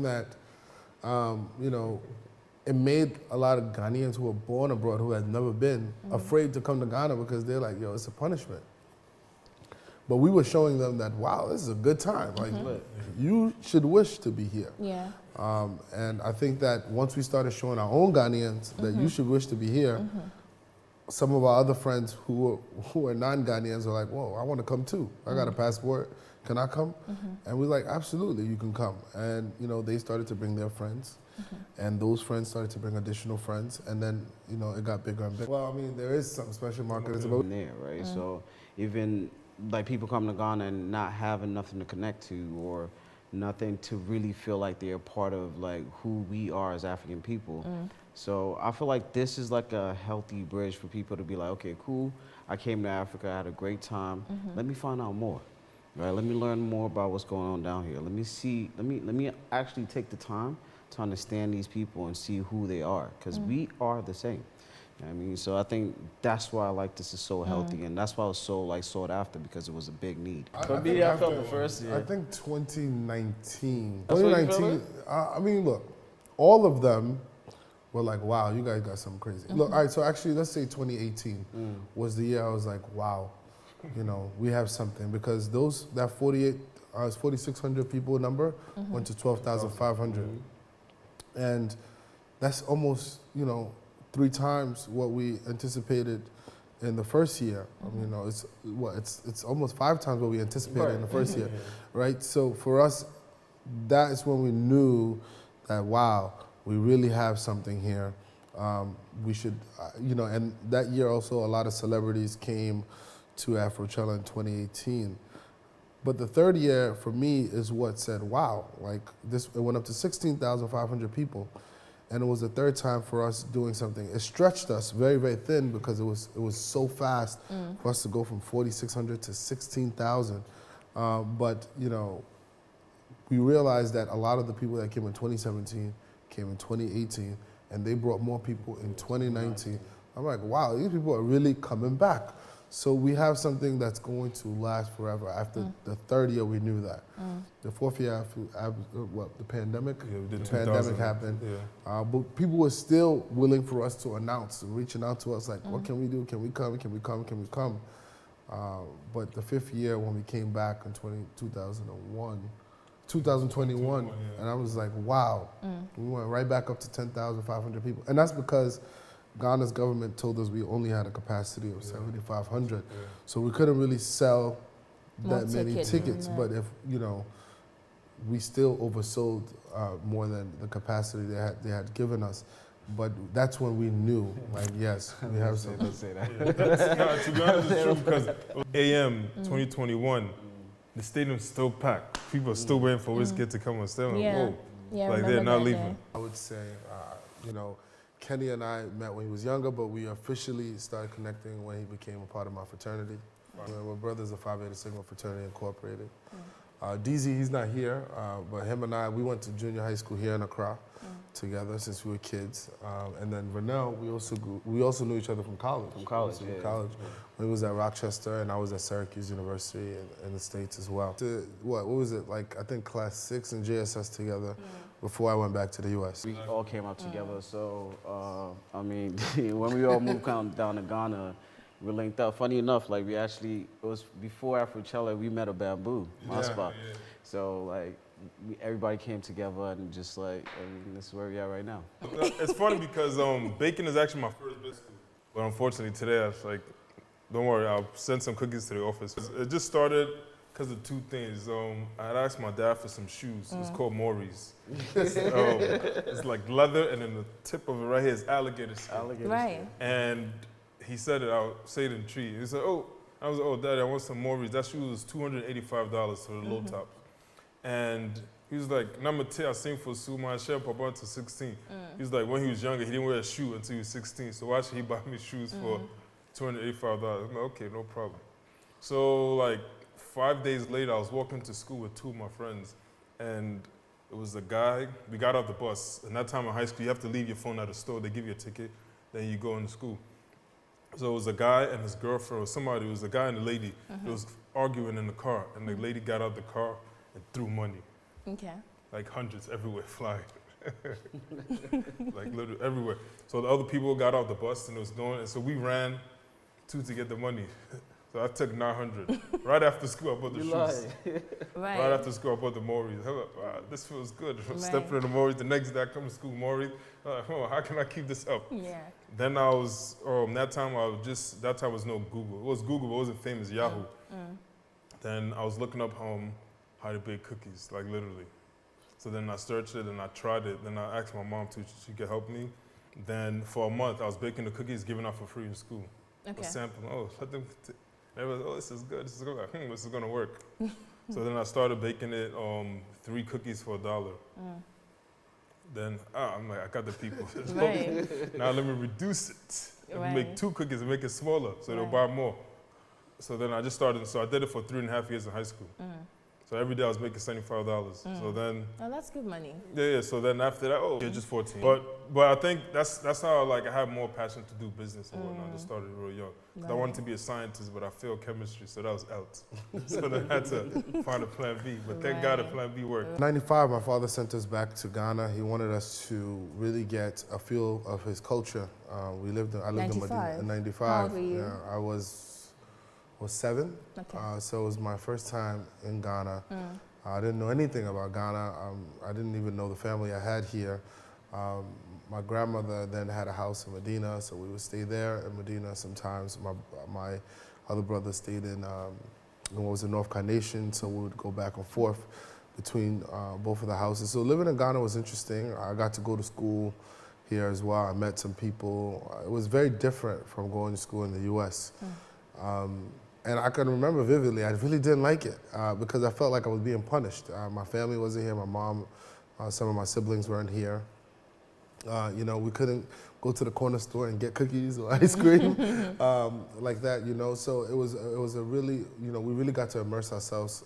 That, you know, it made a lot of Ghanaians who were born abroad, who had never been, afraid to come to Ghana because they're like, yo, it's a punishment. But we were showing them that, wow, this is a good time. Like, you should wish to be here. Yeah. And I think that once we started showing our own Ghanaians that you should wish to be here, some of our other friends who are non-Ghanaians are like, whoa, I want to come too. I got a passport. Can I come? And we're like, absolutely, you can come. And you know, they started to bring their friends, and those friends started to bring additional friends, and then you know, it got bigger and bigger. Well, I mean, there is some special market. It's about there, right? So even like people come to Ghana and not having nothing to connect to or nothing to really feel like they're a part of like who we are as African people. So I feel like this is like a healthy bridge for people to be like, okay, cool, I came to Africa, I had a great time. Let me find out more. Right, let me learn more about what's going on down here. Let me actually take the time to understand these people and see who they are, because we are the same. You know what I mean, so I think that's why this is so healthy, and that's why it was so like sought after, because it was a big need. For me, I felt the first year. I think 2019. That's what you feel 2019. I mean, look, all of them were like, wow, you guys got something crazy. Look, all right, so actually, let's say 2018 was the year I was like, wow. You know, we have something, because that 4,600 people number went to 12,500, and that's almost, you know, 3 times what we anticipated in the first year. I mean, you know, it's almost 5 times what we anticipated in the first year, right? So for us, that is when we knew that, wow, we really have something here. We should, you know, and that year also a lot of celebrities came to Afrochella in 2018. But the third year for me is what said, wow, like this, it went up to 16,500 people. And it was the third time for us doing something. It stretched us very, very thin, because it was so fast for us to go from 4,600 to 16,000. But, you know, we realized that a lot of the people that came in 2017 came in 2018, and they brought more people in 2019. I'm like, wow, these people are really coming back. So we have something that's going to last forever. After the third year, we knew that. The fourth year, after the pandemic? Yeah, the pandemic happened. Yeah. But people were still willing for us to announce, reaching out to us like, what can we do? Can we come? Can we come? Can we come? But the fifth year, when we came back in 2021, and I was like, wow. We went right back up to 10,500 people. And that's because Ghana's government told us we only had a capacity of 7,500, so we couldn't really sell that many tickets. But if you know, we still oversold more than the capacity they had given us. But that's when we knew, like, yes, we have something. Don't say that. No, to be honest, it's true, because AM 2021, the stadium's still packed. People are still waiting for Wizkid to come on stage. Whoa, like they're not leaving. I would say, you know, Kenny and I met when he was younger, but we officially started connecting when he became a part of my fraternity. We're brothers of Phi Beta Sigma Fraternity Incorporated. DZ, he's not here, but him and I, we went to junior high school here in Accra together since we were kids. And then Vernell, we also knew each other from college. From college. When he was at Rochester, and I was at Syracuse University in the States as well. What was it, like, I think class 6 in JSS together before I went back to the US. We all came up together, so I mean, when we all moved down to Ghana, we linked up. Funny enough, like it was before Afrochella, we met at Bamboo, my spot. Yeah. So like, everybody came together and just like, I mean, this is where we are right now. It's funny because baking is actually my first business, but unfortunately today I was like, don't worry, I'll send some cookies to the office. It just started because of 2 things. I had asked my dad for some shoes. It's called Maury's. It's like leather, and then the tip of it right here is alligator skin. Right. And he said it, I'll say it in tree. He said, oh, I was like, oh, Daddy, I want some Maury's. That shoe was $285 for the low tops. And he was like, Namate, I sing for Suma, Share Papa to 16. He was like, when he was younger, he didn't wear a shoe until he was 16. So why should he buy me shoes for $285? I'm like, okay, no problem. So like 5 days later, I was walking to school with 2 of my friends, and it was a guy. We got off the bus. And that time in high school, you have to leave your phone at the store. They give you a ticket, then you go into school. So it was a guy and his girlfriend, or somebody. It was a guy and a lady. It was arguing in the car, and the lady got out the car and threw money. Okay. like hundreds everywhere flying. Like literally everywhere. So the other people got off the bus and it was going, and so we ran to get the money. So I took 900. Right after school, I bought the shoes. Right. Right after school, I bought the Maurice. I was like, wow, this feels good. Right. Stepping in the Maurice. The next day, I come to school, Maurice. Oh, how can I keep this up? Yeah. Then I was, that time was no Google. It was Google, but it wasn't famous, Yahoo. Then I was looking up how to bake cookies, like literally. So then I searched it and I tried it. Then I asked my mom if she could help me. Then for a month, I was baking the cookies, giving out for free in school. Okay. A sample. Let them. They was, this is good. This is good. Like, this is gonna work. So then I started baking it, 3 cookies for $1. Then I'm like, I got the people. Right. Now let me reduce it. Right. Make 2 cookies and make it smaller, so they'll buy more. So then I just started. So I did it for 3.5 years in high school. So every day I was making $75. So then. Oh, that's good money. Yeah. So then after that, yeah, just 14. But I think that's how like I have more passion to do business and whatnot. I just started real young. 'Cause I wanted to be a scientist, but I failed chemistry, so that was out. So then I had to find a plan B. But thank God the plan B worked. In '95, my father sent us back to Ghana. He wanted us to really get a feel of his culture. I lived in Medina in '95. How old were you? Yeah, I was 7. Okay. So it was my first time in Ghana. I didn't know anything about Ghana. I didn't even know the family I had here. My grandmother then had a house in Medina, so we would stay there in Medina sometimes. My other brother stayed in what was the North Carnation, so we would go back and forth between both of the houses. So living in Ghana was interesting. I got to go to school here as well. I met some people. It was very different from going to school in the U.S. And I can remember vividly, I really didn't like it because I felt like I was being punished. My family wasn't here, my mom, some of my siblings weren't here. We couldn't go to the corner store and get cookies or ice cream like that, So it was a really, we really got to immerse ourselves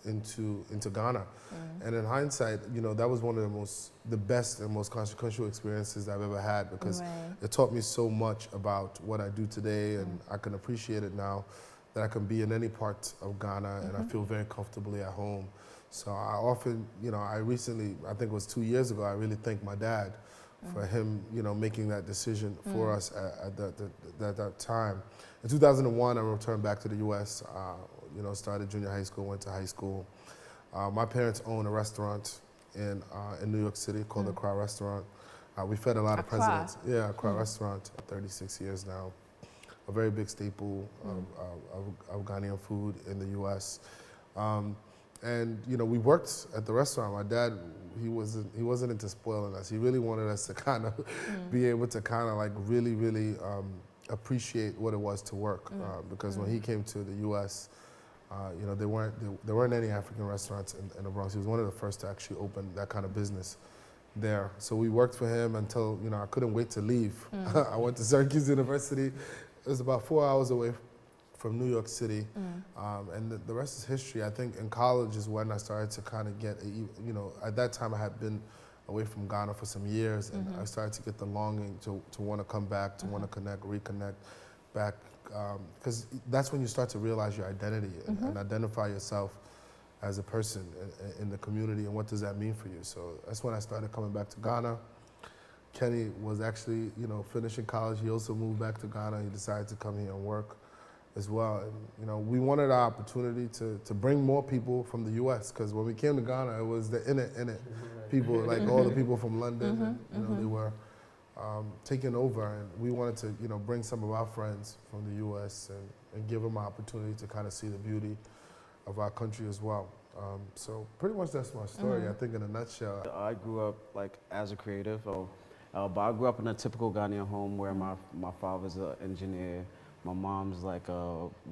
into Ghana. And in hindsight, that was one of the best and most consequential experiences I've ever had because it taught me so much about what I do today, and I can appreciate it now that I can be in any part of Ghana and I feel very comfortably at home. So I often, I think it was 2 years ago, I really thank my dad for him, making that decision for us at that time. In 2001, I returned back to the U.S., started junior high school, went to high school. My parents own a restaurant in New York City called the Accra Restaurant. We fed a lot of presidents. Yeah, Accra Restaurant, 36 years now. A very big staple of Ghanaian food in the U.S. And we worked at the restaurant. My dad, he wasn't into spoiling us. He really wanted us to kind of be able to kind of like really, really appreciate what it was to work. Because when he came to the U.S., there weren't any African restaurants in the Bronx. He was one of the first to actually open that kind of business there. So we worked for him until I couldn't wait to leave. I went to Syracuse University. It was about 4 hours away from New York City, and the rest is history. I think in college is when I started to kind of get, at that time I had been away from Ghana for some years, and I started to get the longing to want to come back, to want to reconnect back, because that's when you start to realize your identity and identify yourself as a person in the community, and what does that mean for you. So that's when I started coming back to Ghana. Kenny was actually, finishing college. He also moved back to Ghana. He decided to come here and work as well. And, we wanted our opportunity to bring more people from the U.S. because when we came to Ghana, it was the in it people, like all the people from London, and, they were taking over. And we wanted to, bring some of our friends from the U.S. and give them an opportunity to kind of see the beauty of our country as well. So pretty much that's my story, I think, in a nutshell. I grew up like as a creative, but I grew up in a typical Ghanaian home where my father's an engineer, my mom's like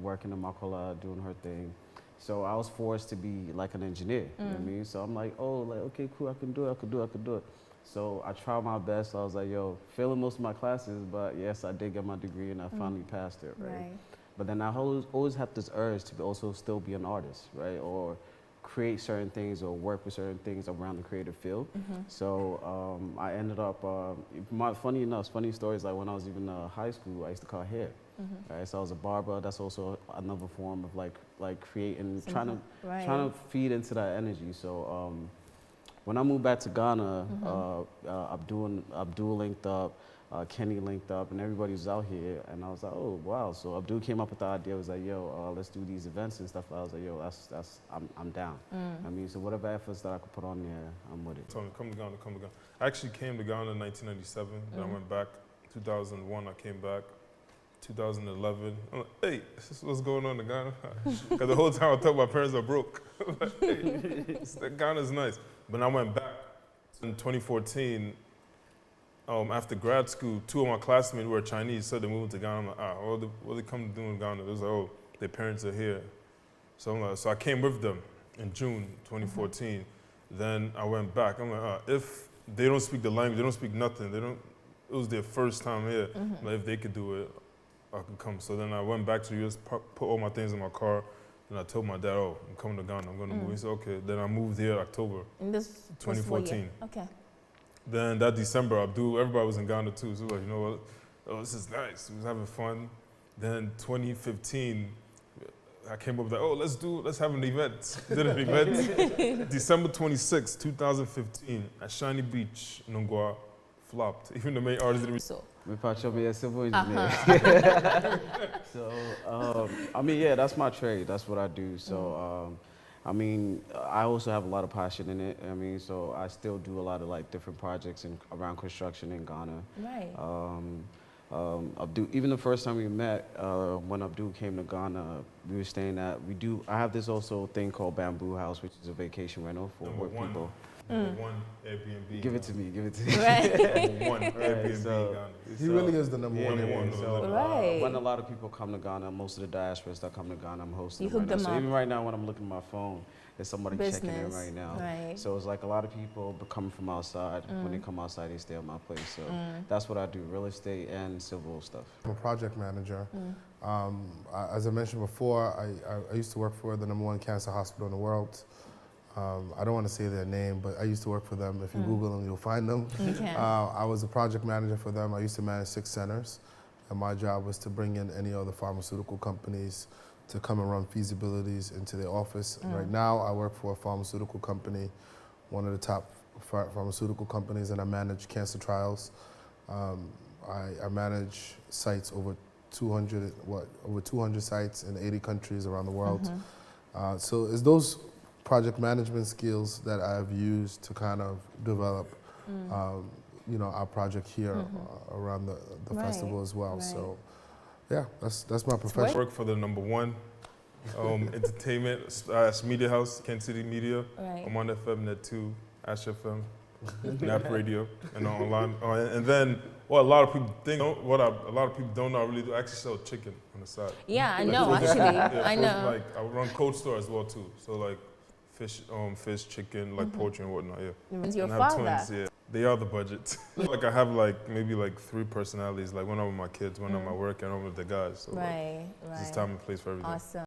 working in Makola, doing her thing. So I was forced to be like an engineer, you know what I mean? So I'm like, okay, cool, I can do it. So I tried my best. I was like, failing most of my classes, but yes, I did get my degree and I finally passed it, right? But then I always had this urge to also still be an artist, right? Or create certain things or work with certain things around the creative field. So I ended up, funny stories, like when I was even high school, I used to cut hair. Right? So I was a barber. That's also another form of like creating, trying to feed into that energy. So when I moved back to Ghana, Abdul linked up, Kenny linked up, and everybody was out here. And I was like, oh wow! So Abdul came up with the idea. Was like, yo, let's do these events and stuff. I was like, yo, I'm down. I mean, so whatever efforts that I could put on there, I'm with it. Told me, come to Ghana, come to Ghana. I actually came to Ghana in 1997. Then I went back. 2001, I came back. 2011, I'm like, hey, this is what's going on in Ghana. Because the whole time I thought my parents are broke. Like, hey, Ghana's nice. But I went back in 2014. After grad school, 2 of my classmates were Chinese, so they moved to Ghana. I'm like, what they come to do in Ghana? They was like, oh, their parents are here. So I'm like, so I came with them in June 2014. Then I went back. I'm like, if they don't speak the language, they don't speak nothing. It was their first time here. But if they could do it, I could come. So then I went back to the US, put all my things in my car, and I told my dad, oh, I'm coming to Ghana, I'm going to move. He said, okay. Then I moved here October In this 2014. Okay. Then that December, Abdul, everybody was in Ghana too. So like, you know what? Oh, this is nice. We was having fun. Then 2015, I came up with like, oh, let's have an event. Did an event. December 26, 2015, at Shiny Beach, Nungwa, flopped. Even the main artist didn't. So. We probably be a civil engineer. So, I mean, yeah, that's my trade. That's what I do. So, I mean, I also have a lot of passion in it. I mean, so I still do a lot of like different projects around construction in Ghana. Right. Abdul, even the first time we met, when Abdul came to Ghana, we were staying at, I have this also thing called Bamboo House, which is a vacation rental for work people. Number one Airbnb. Give it to me. Right. Number one Airbnb. So, Ghana. He really is the number one. Airbnb. So, Right. when a lot of people come to Ghana, most of the diasporas that come to Ghana, I'm hosting You them hook right now. them So up. even right now, when I'm looking at my phone, there's somebody checking in Business. right now. Right. So it's like a lot of people coming from outside. When they come outside, they stay at my place. So that's what I do: real estate and civil stuff. I'm a project manager. As I mentioned before, I used to work for the #1 cancer hospital in the world. I don't want to say their name, but I used to work for them. If you Google them, you'll find them. Okay. I was a project manager for them. I used to manage 6 centers, and my job was to bring in any other pharmaceutical companies to come and run feasibilities into their office. And right now, I work for a pharmaceutical company, one of the top pharmaceutical companies, and I manage cancer trials. I manage sites over 200 sites in 80 countries around the world. So it's those project management skills that I've used to kind of develop, our project here around the festival as well. Right. So, yeah, that's my profession. I work for the #1 entertainment media house, Kansas City Media. Right. I'm on FM, Net 2, Ash FM, Nap Radio, and online. And then, what a lot of people think, what a lot of people don't know, I really do actually sell chicken on the side. Yeah, I Like know, frozen- actually. I frozen, know. Like I run cold store as well too. So like fish, chicken, like poultry and whatnot. Yeah. It's your And I have father. twins, yeah. They are the budget. Like I have maybe 3 personalities. Like one of my kids, one of my work, and one with the guys. So like, Right, there's right. time and place for everything. Awesome.